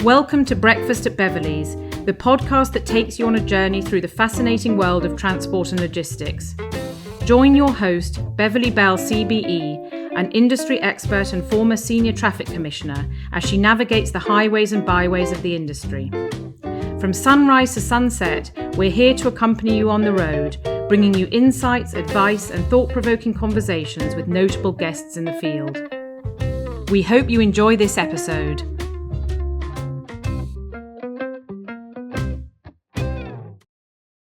Welcome to Breakfast at Beverley's, the podcast that takes you on a journey through the fascinating world of transport and logistics. Join your host, Beverley Bell CBE, an industry expert and former senior traffic commissioner, as she navigates the highways and byways of the industry. From sunrise to sunset, we're here to accompany you on the road, bringing you insights, advice, and thought-provoking conversations with notable guests in the field. We hope you enjoy this episode.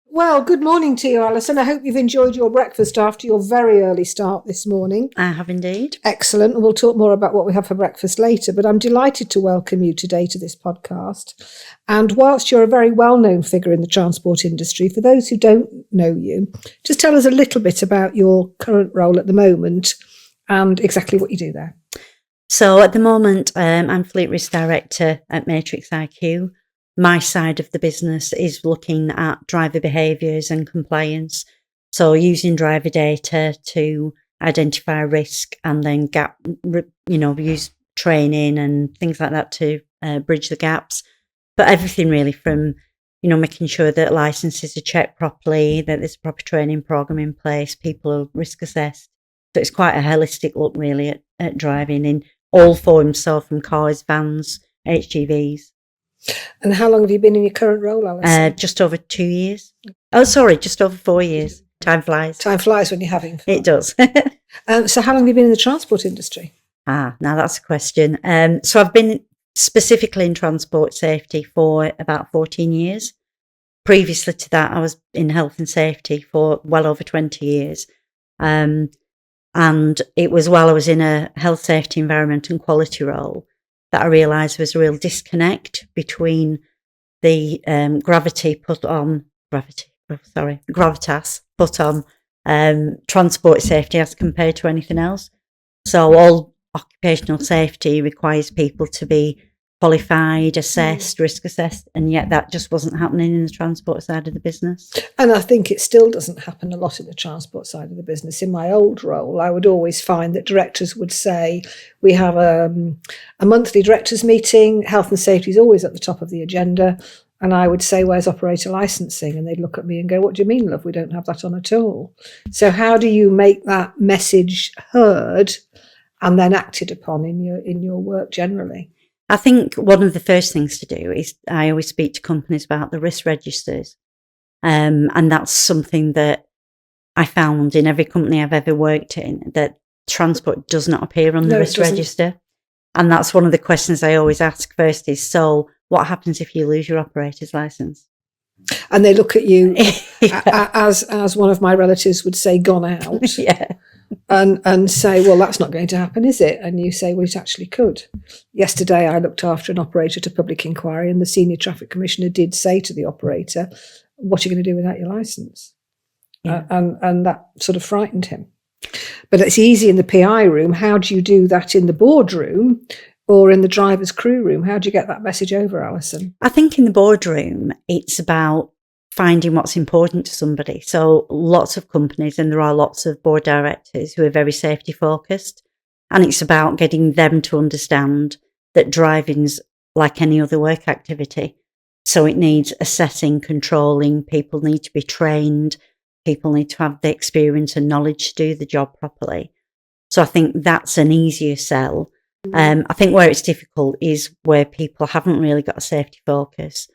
Well, good morning to you, Alison. I hope you've enjoyed your breakfast after your very early start this morning. I have indeed. Excellent. And we'll talk more about what we have for breakfast later. But I'm delighted to welcome you today to this podcast. And whilst you're a very well-known figure in the transport industry, for those who don't know you, just tell us a little bit about your current role at the moment and exactly what you do there. So at the moment, I'm Fleet Risk Director at Matrix IQ. My side of the business is looking at driver behaviours and compliance. So using driver data to identify risk and then use training and things like that to bridge the gaps. But everything really from, making sure that licenses are checked properly, that there's a proper training programme in place, people are risk assessed. So it's quite a holistic look really at driving in all forms, so from cars, vans, HGVs. And how long have you been in your current role, Alison? Just over 2 years. Oh, sorry, just over 4 years. Time flies. Time flies when you're having fun. It does. So how long have you been in the transport industry? Now that's a question. So I've been specifically in transport safety for about 14 years. Previously to that, I was in health and safety for well over 20 years. And it was while I was in a health, safety, environment and quality role that I realised was a real disconnect between the gravitas put on transport safety as compared to anything else. So all occupational safety requires people to be qualified, assessed, risk assessed, and yet that just wasn't happening in the transport side of the business. And I think it still doesn't happen a lot in the transport side of the business. In my old role, I would always find that directors would say, we have a monthly directors meeting, health and safety is always at the top of the agenda. And I would say, where's operator licensing? And they'd look at me and go, what do you mean, love? We don't have that on at all. So how do you make that message heard and then acted upon in your work generally? I think one of the first things to do is I always speak to companies about the risk registers. And that's something that I found in every company I've ever worked in, that transport does not appear on the risk register. And that's one of the questions I always ask first is, so what happens if you lose your operator's license? And they look at you as one of my relatives would say, gone out. Yeah. And say, well, that's not going to happen, is it? And you say, well, it actually could. Yesterday, I looked after an operator at a public inquiry, and the senior traffic commissioner did say to the operator, what are you going to do without your licence? Yeah. And that sort of frightened him. But it's easy in the PI room. How do you do that in the boardroom or in the driver's crew room? How do you get that message over, Alison? I think in the boardroom, it's about finding what's important to somebody. So lots of companies, and there are lots of board directors who are very safety focused, and it's about getting them to understand that driving's like any other work activity. So it needs assessing, controlling, people need to be trained, people need to have the experience and knowledge to do the job properly. So I think that's an easier sell. I think where it's difficult is where people haven't really got a safety focus.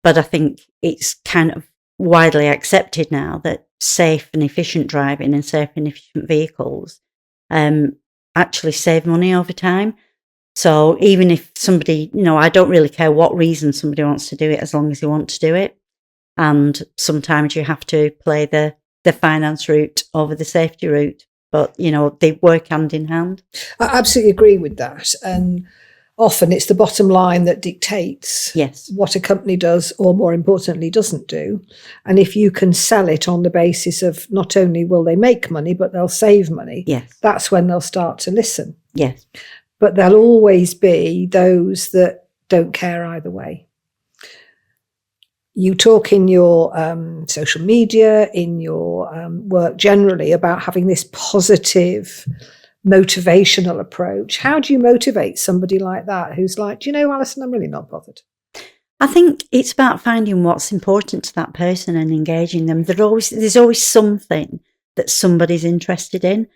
But I think it's kind of widely accepted now that safe and efficient driving and safe and efficient vehicles actually save money over time. So even if somebody, I don't really care what reason somebody wants to do it as long as they want to do it. And sometimes you have to play the finance route over the safety route. But, they work hand in hand. I absolutely agree with that. And often it's the bottom line that dictates what a company does, or more importantly, doesn't do. And if you can sell it on the basis of not only will they make money, but they'll save money, that's when they'll start to listen. Yes. But there'll always be those that don't care either way. You talk in your social media, in your work generally, about having this positive motivational approach. How do you motivate somebody like that who's like, do you know, Alison, I'm really not bothered? I think it's about finding what's important to that person and engaging them. There's always something that somebody's interested in.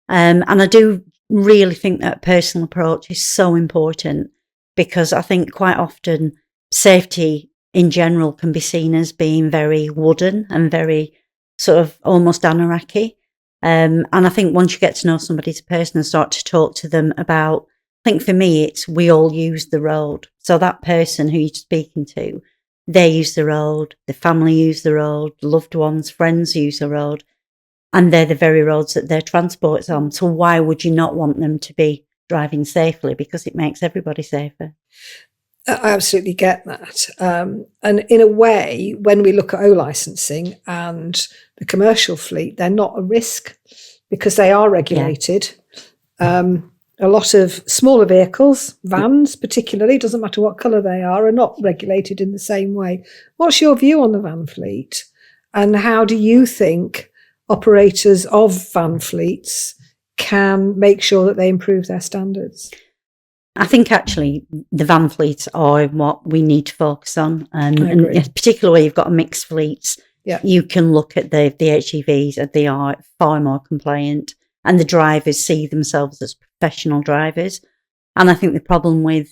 And I do really think that personal approach is so important, because I think quite often safety in general can be seen as being very wooden and very sort of almost anarchy. And I think once you get to know somebody as a person and start to talk to them about, I think for me, it's we all use the road. So that person who you're speaking to, they use the road, the family use the road, loved ones, friends use the road, and they're the very roads that their transport's on. So why would you not want them to be driving safely? Because it makes everybody safer. I absolutely get that. And in a way, when we look at licensing and the commercial fleet, they're not a risk because they are regulated. Yeah. A lot of smaller vehicles, vans particularly, doesn't matter what colour they are not regulated in the same way. What's your view on the van fleet? And how do you think operators of van fleets can make sure that they improve their standards? I think actually the van fleets are what we need to focus on. And particularly where you've got mixed fleets, you can look at the HGVs and they are far more compliant, and the drivers see themselves as professional drivers. And I think the problem with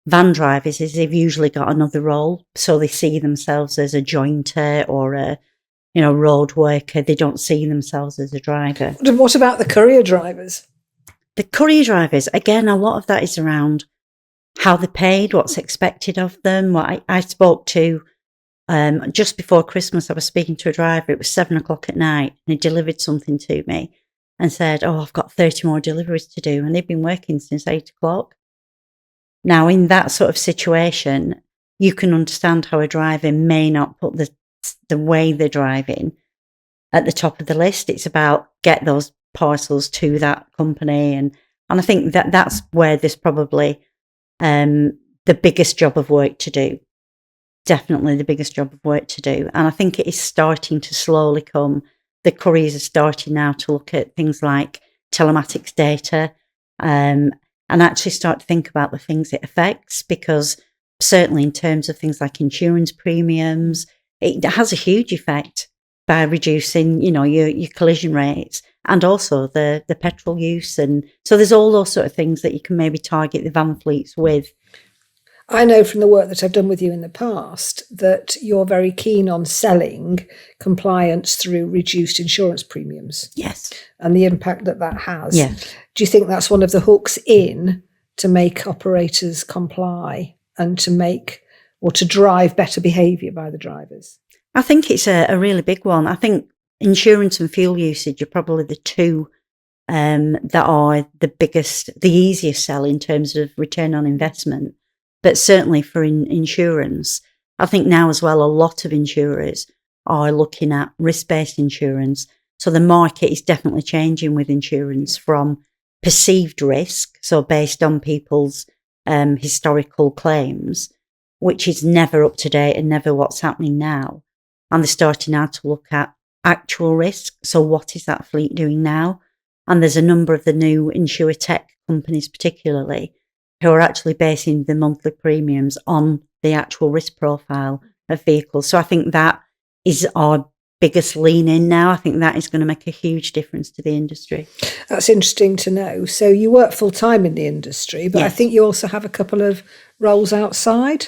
van drivers is they've usually got another role. So they see themselves as a jointer or a road worker. They don't see themselves as a driver. What about the courier drivers? The courier drivers, again, a lot of that is around how they're paid, what's expected of them. What I spoke to just before Christmas, I was speaking to a driver. It was 7:00 at night, and he delivered something to me and said, I've got 30 more deliveries to do. And they've been working since 8:00. Now, in that sort of situation, you can understand how a driver may not put the way they're driving at the top of the list. It's about get those parcels to that company. And I think that's where there's probably the biggest job of work to do. Definitely the biggest job of work to do. And I think it is starting to slowly come. The couriers are starting now to look at things like telematics data and actually start to think about the things it affects, because certainly in terms of things like insurance premiums, it has a huge effect by reducing, your collision rates and also the petrol use. And so there's all those sort of things that you can maybe target the van fleets with. I know from the work that I've done with you in the past that you're very keen on selling compliance through reduced insurance premiums. Yes. And the impact that has. Yes. Do you think that's one of the hooks in to make operators comply and to drive better behaviour by the drivers? I think it's a really big one. I think insurance and fuel usage are probably the two that are the easiest sell in terms of return on investment. But certainly for insurance, I think now as well, a lot of insurers are looking at risk-based insurance. So the market is definitely changing with insurance from perceived risk, so based on people's historical claims, which is never up to date and never what's happening now. And they're starting now to look at actual risk. So what is that fleet doing now? And there's a number of the new insurtech companies particularly who are actually basing the monthly premiums on the actual risk profile of vehicles. So I think that is our biggest lean in now. I think that is going to make a huge difference to the industry. That's interesting to know. So you work full time in the industry, but yes. I think you also have a couple of roles outside.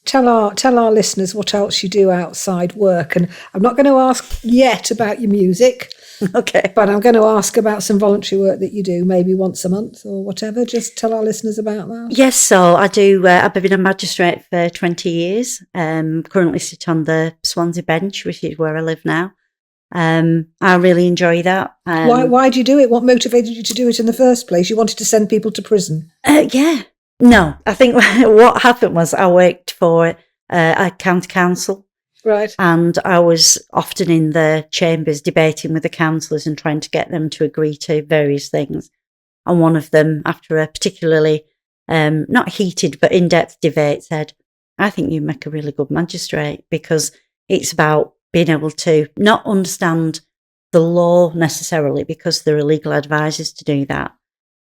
Tell our listeners what else you do outside work. And I'm not going to ask yet about your music. Okay. But I'm going to ask about some voluntary work that you do, maybe once a month or whatever. Just tell our listeners about that. Yes, so I do. I've been a magistrate for 20 years. Currently sit on the Swansea bench, which is where I live now. I really enjoy that. Why do you do it? What motivated you to do it in the first place? You wanted to send people to prison? Yeah. No, I think what happened was I worked for a county council. Right. And I was often in the chambers debating with the councillors and trying to get them to agree to various things. And one of them, after a particularly not heated but in-depth debate, said, I think you make a really good magistrate, because it's about being able to not understand the law necessarily, because there are legal advisors to do that,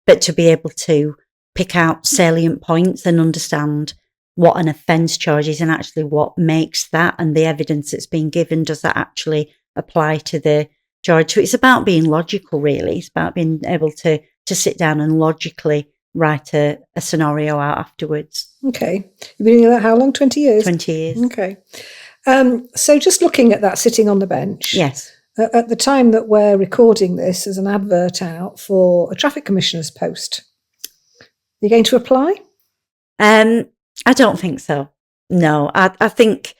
but to be able to pick out salient points and understand what an offence charge is and actually what makes that, and the evidence that's been given, does that actually apply to the charge? So it's about being logical, really. It's about being able to sit down and logically write a scenario out afterwards. Okay. You've been doing that how long? 20 years? 20 years. Okay. So just looking at that sitting on the bench. Yes. At the time that we're recording this, there's an advert out for a traffic commissioner's post. Are you going to apply? I don't think so. No, I think,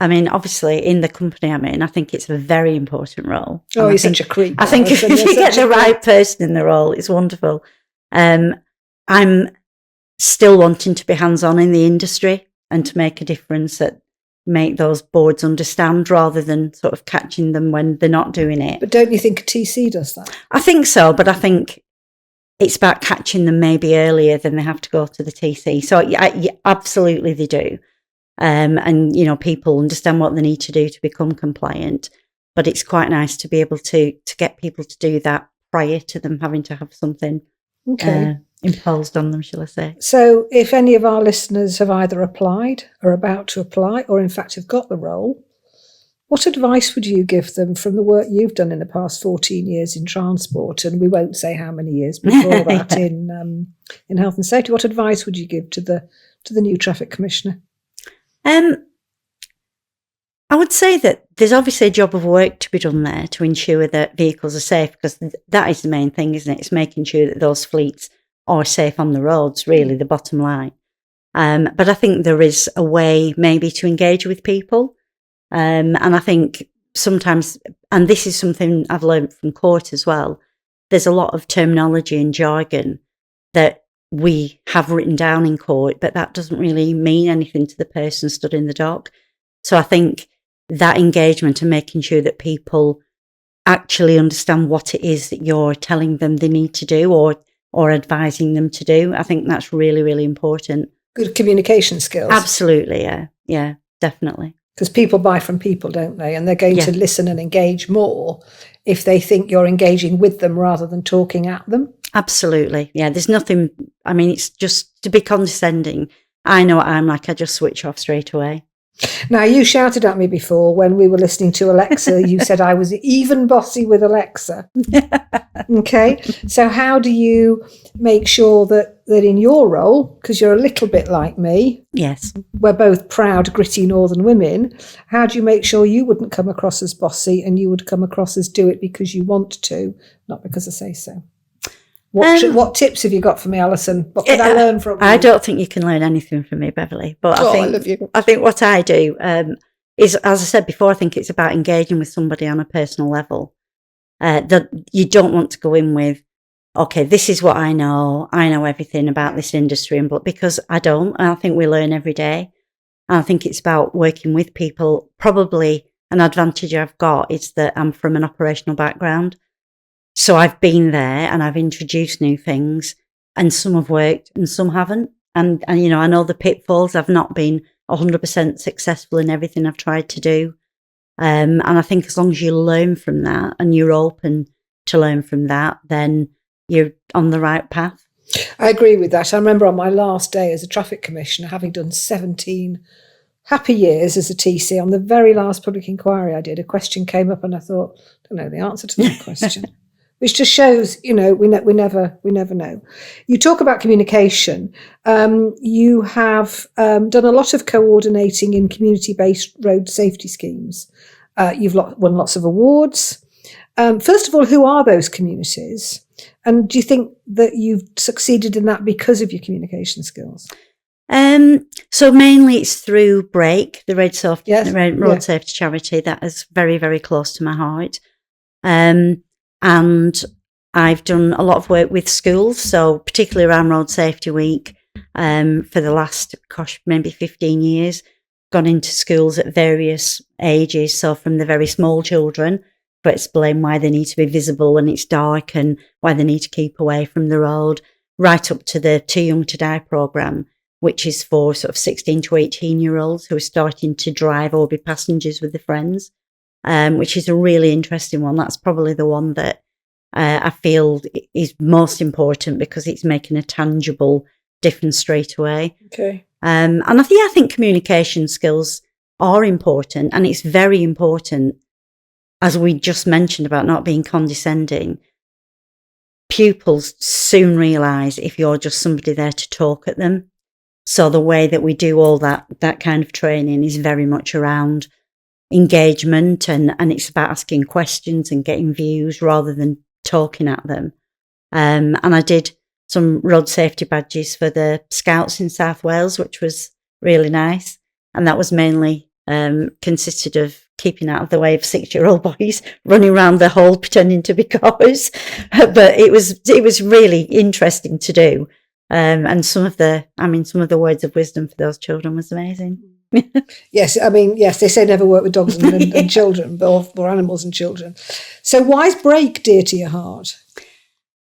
I mean, obviously in the company I'm in, I think it's a very important role. Oh, you're such a creep. I think if you get the right person in the role, it's wonderful. I'm still wanting to be hands-on in the industry and to make a difference, that make those boards understand rather than sort of catching them when they're not doing it. But don't you think a TC does that? I think so, but I think it's about catching them maybe earlier than they have to go to the TC. So yeah, absolutely they do. And, you know, people understand what they need to do to become compliant. But it's quite nice to be able to get people to do that prior to them having to have something imposed on them, shall I say. So if any of our listeners have either applied or about to apply, or in fact have got the role, what advice would you give them from the work you've done in the past 14 years in transport? And we won't say how many years before that in health and safety. What advice would you give to the new traffic commissioner? I would say that there's obviously a job of work to be done there to ensure that vehicles are safe, because that is the main thing, isn't it? It's making sure that those fleets are safe on the roads, really, the bottom line. But I think there is a way maybe to engage with people. And I think sometimes, and this is something I've learned from court as well, there's a lot of terminology and jargon that we have written down in court, but that doesn't really mean anything to the person stood in the dock. So I think that engagement and making sure that people actually understand what it is that you're telling them they need to do or advising them to do, I think that's really, really important. Good communication skills. Absolutely, yeah. Yeah, definitely. Because people buy from people, don't they? And they're going to listen and engage more if they think you're engaging with them rather than talking at them. Absolutely. Yeah, there's nothing, I mean, it's just to be condescending. I know what I'm like, I just switch off straight away. Now, you shouted at me before when we were listening to Alexa. You said I was even bossy with Alexa. Okay. So how do you make sure that in your role, because you're a little bit like me, yes, we're both proud, gritty northern women, how do you make sure you wouldn't come across as bossy and you would come across as do it because you want to, not because I say so? What tips have you got for me, Alison? What can I learn from you? I don't think you can learn anything from me, Beverley. But I love you. I think what I do is, as I said before, I think it's about engaging with somebody on a personal level. That you don't want to go in with, okay, this is what I know everything about this industry, but because I don't, and I think we learn every day. And I think it's about working with people. Probably an advantage I've got is that I'm from an operational background. So I've been there and I've introduced new things, and some have worked and some haven't. And you know, I know the pitfalls. I've not been 100% successful in everything I've tried to do. And I think as long as you learn from that and you're open to learn from that, then you're on the right path. I agree with that. I remember on my last day as a traffic commissioner, having done 17 happy years as a TC, on the very last public inquiry I did, a question came up and I thought, I don't know the answer to that question. Which just shows, you know, we never know. You talk about communication. You have done a lot of coordinating in community-based road safety schemes. You've won lots of awards. First of all, who are those communities? And do you think that you've succeeded in that because of your communication skills? So mainly it's through BRAKE, the road safety charity. That is very, very close to my heart. And I've done a lot of work with schools, so particularly around Road Safety Week, for the last, maybe 15 years, gone into schools at various ages. So from the very small children, to explain why they need to be visible when it's dark and why they need to keep away from the road, right up to the Too Young to Die programme, which is for sort of 16 to 18-year-olds who are starting to drive or be passengers with their friends. Which is a really interesting one. That's probably the one that I feel is most important because it's making a tangible difference straight away. Okay. And I think communication skills are important, and it's very important, as we just mentioned about not being condescending. Pupils soon realise if you're just somebody there to talk at them. So the way that we do all that kind of training is very much around engagement, and it's about asking questions and getting views rather than talking at them. And I did some road safety badges for the Scouts in South Wales, which was really nice. And that was mainly consisted of keeping out of the way of 6-year-old boys running around the hall pretending to be cows. But it was really interesting to do. And some of the words of wisdom for those children was amazing. Yes, they say never work with dogs and children, or animals and children. So why is Break dear to your heart?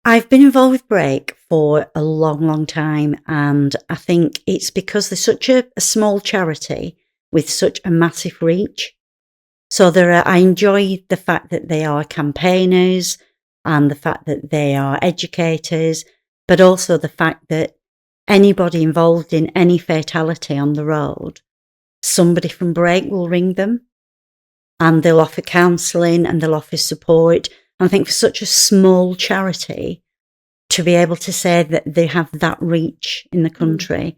I've been involved with Break for a long, long time, and I think it's because they're such a small charity with such a massive reach. So I enjoy the fact that they are campaigners and the fact that they are educators, but also the fact that anybody involved in any fatality on the road, somebody from Break will ring them and they'll offer counselling and they'll offer support. And I think for such a small charity to be able to say that they have that reach in the country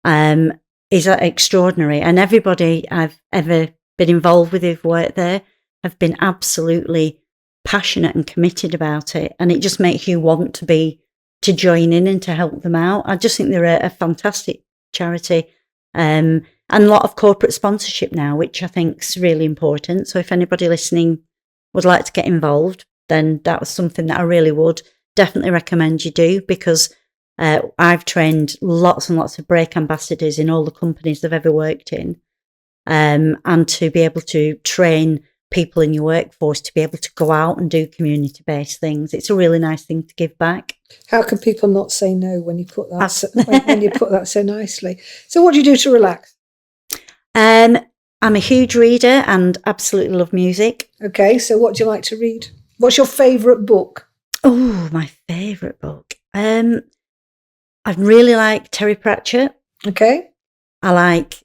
is extraordinary. And everybody I've ever been involved with who've worked there have been absolutely passionate and committed about it. And it just makes you want to join in and to help them out. I just think they're a fantastic charity. And a lot of corporate sponsorship now, which I think is really important. So if anybody listening would like to get involved, then that was something that I really would definitely recommend you do, because I've trained lots and lots of Break ambassadors in all the companies I've ever worked in. And to be able to train people in your workforce to be able to go out and do community-based things, it's a really nice thing to give back. How can people not say no when you put that when you put that so nicely? So what do you do to relax? I'm a huge reader and absolutely love music. Okay, so what do you like to read? What's your favourite book? Oh, my favourite book. I really like Terry Pratchett. Okay. I like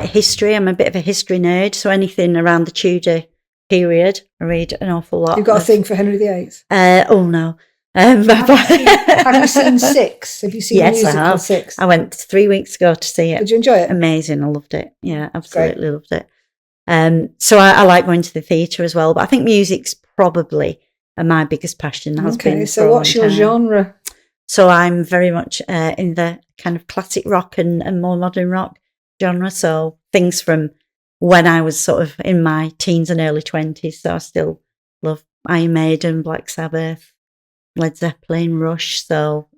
history. I'm a bit of a history nerd, so anything around the Tudor period, I read an awful lot. You've got a thing for Henry VIII? Oh, no. Have you seen Six? Have you seen the musical I have. Six? I went 3 weeks ago to see it. Did you enjoy it? Amazing. I loved it. Yeah, absolutely loved it. So I like going to the theatre as well, but I think music's probably my biggest passion. Has been so what's your genre? So I'm very much in the kind of classic rock and more modern rock genre. So things from when I was sort of in my teens and early 20s. So I still love Iron Maiden, Black Sabbath, Led Zeppelin, Rush. So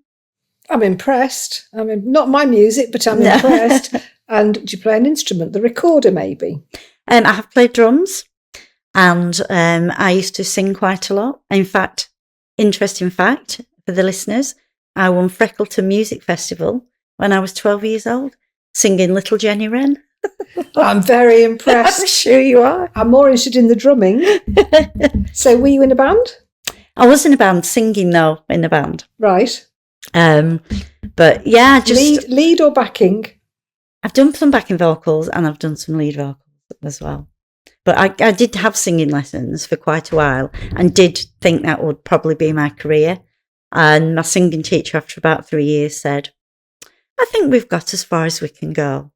I'm impressed. I mean, not my music, but I'm impressed. And do you play an instrument? The recorder, maybe? I have played drums, and I used to sing quite a lot. In fact, interesting fact for the listeners, I won Freckleton Music Festival when I was 12 years old, singing Little Jenny Wren. I'm very impressed. I'm sure you are. I'm more interested in the drumming. So were you in a band? I was in a band, singing though, in a band. Right. But yeah, just... Lead or backing? I've done some backing vocals and I've done some lead vocals as well. But I did have singing lessons for quite a while and did think that would probably be my career. And my singing teacher, after about 3 years, said, I think we've got as far as we can go,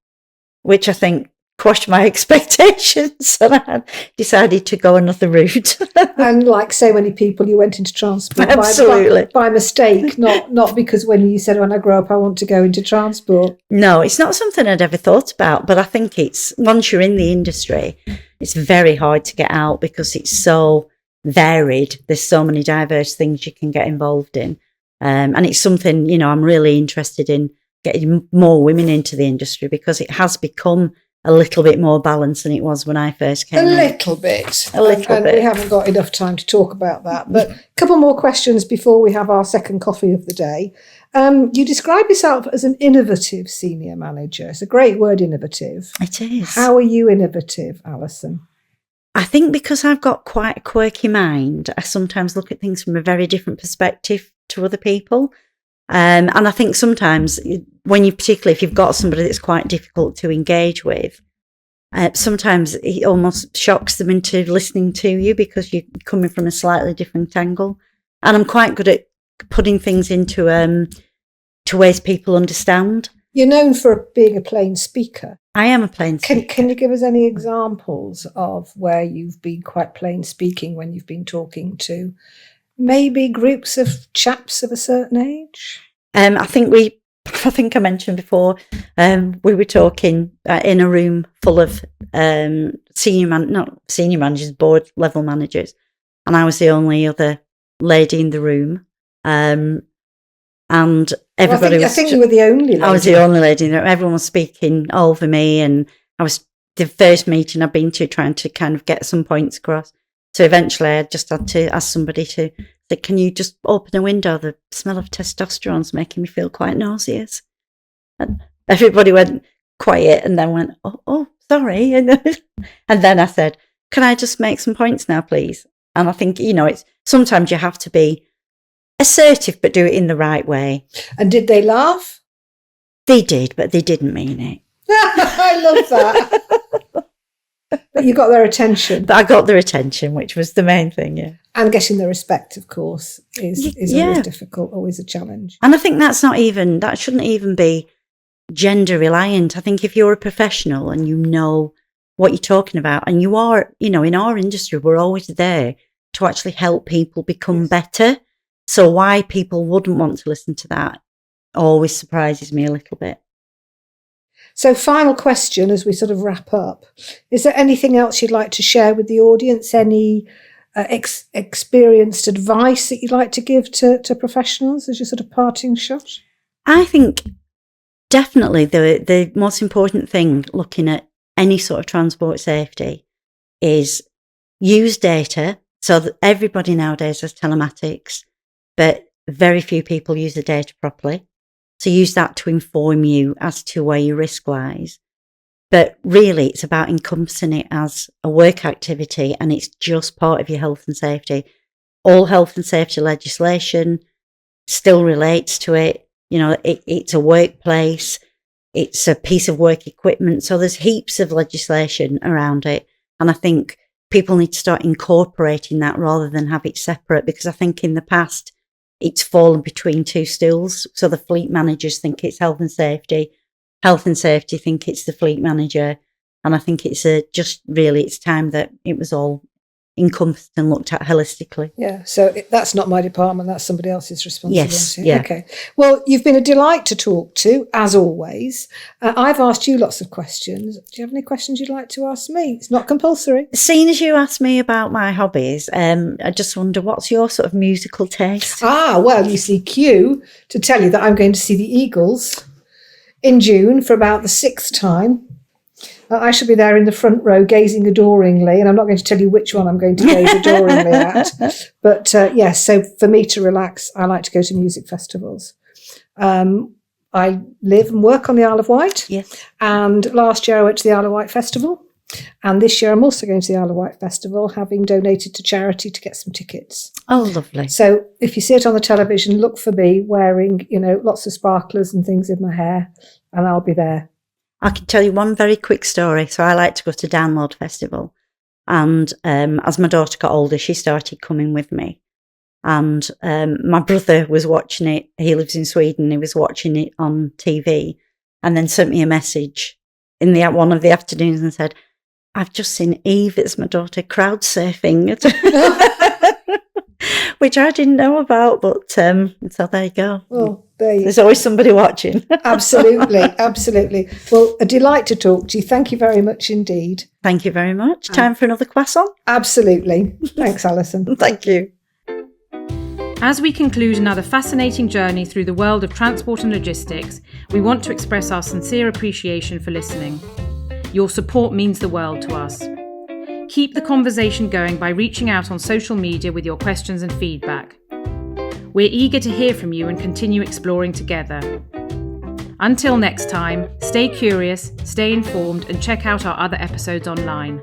which I think quashed my expectations. And I decided to go another route. And like so many people, you went into transport Absolutely. by mistake, not because when you said, when I grow up, I want to go into transport. No, it's not something I'd ever thought about. But I think it's, once you're in the industry, it's very hard to get out because it's so varied. There's so many diverse things you can get involved in. And it's something, I'm really interested in getting more women into the industry because it has become a little bit more balanced than it was when I first came in. A little bit. bit. We haven't got enough time to talk about that. But a couple more questions before we have our second coffee of the day. You describe yourself as an innovative senior manager. It's a great word, innovative. It is. How are you innovative, Alison? I think because I've got quite a quirky mind, I sometimes look at things from a very different perspective to other people. And I think sometimes particularly if you've got somebody that's quite difficult to engage with, sometimes it almost shocks them into listening to you because you're coming from a slightly different angle. And I'm quite good at putting things into to ways people understand. You're known for being a plain speaker. I am a plain speaker. Can you give us any examples of where you've been quite plain speaking when you've been talking to maybe groups of chaps of a certain age? I think I mentioned before, we were talking in a room full of not senior managers, board level managers, and I was the only other lady in the room. And everybody I think you were the only lady. I was the only lady in the room. Everyone was speaking over me, and I was the first meeting I've been to trying to kind of get some points across. So eventually I just had to ask somebody to say, can you just open a window? The smell of testosterone's making me feel quite nauseous. And everybody went quiet and then went, oh sorry. And then I said, can I just make some points now, please? And I think, it's sometimes you have to be assertive, but do it in the right way. And did they laugh? They did, but they didn't mean it. I love that. But you got their attention. I got their attention, which was the main thing, yeah. And getting the respect, of course, is always difficult, always a challenge. And I think that shouldn't even be gender reliant. I think if you're a professional and you know what you're talking about, and you are, in our industry, we're always there to actually help people become better. So why people wouldn't want to listen to that always surprises me a little bit. So final question as we sort of wrap up. Is there anything else you'd like to share with the audience? Any experienced advice that you'd like to give to professionals as your sort of parting shot? I think definitely the most important thing looking at any sort of transport safety is use data. So that everybody nowadays has telematics, but very few people use the data properly. So use that to inform you as to where your risk lies. But really, it's about encompassing it as a work activity, and it's just part of your health and safety. All health and safety legislation still relates to it. It's a workplace. It's a piece of work equipment. So there's heaps of legislation around it. And I think people need to start incorporating that rather than have it separate, because I think in the past, it's fallen between two stools. So the fleet managers think it's health and safety think it's the fleet manager. And I think it's it's time that it was all encompassed and looked at holistically. Yeah, so that's not my department, that's somebody else's responsibility. Yes, yeah. Okay. Well, you've been a delight to talk to, as always. I've asked you lots of questions. Do you have any questions you'd like to ask me? It's not compulsory. Seeing as you asked me about my hobbies, I just wonder, what's your sort of musical taste? Well, you see, cue to tell you that I'm going to see the Eagles in June for about the 6th time. I shall be there in the front row gazing adoringly, and I'm not going to tell you which one I'm going to gaze adoringly at. But yes, so for me to relax, I like to go to music festivals. I live and work on the Isle of Wight. Yes. And last year I went to the Isle of Wight Festival. And this year I'm also going to the Isle of Wight Festival, having donated to charity to get some tickets. Oh, lovely. So if you see it on the television, look for me wearing, lots of sparklers and things in my hair, and I'll be there. I can tell you one very quick story. So I like to go to Download Festival. And as my daughter got older, she started coming with me. And my brother was watching it. He lives in Sweden. He was watching it on TV and then sent me a message in one of the afternoons and said, I've just seen Eve, it's my daughter, crowd surfing. Which I didn't know about, but so there you go. Well, there's always somebody watching. Absolutely. Well, a delight to talk to you. Thank you very much indeed. Thank you very much. Time for another croissant? Absolutely. Thanks, Alison. Thank you. As we conclude another fascinating journey through the world of transport and logistics, we want to express our sincere appreciation for listening. Your support means the world to us. Keep the conversation going by reaching out on social media with your questions and feedback. We're eager to hear from you and continue exploring together. Until next time, stay curious, stay informed, and check out our other episodes online.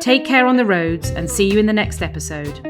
Take care on the roads and see you in the next episode.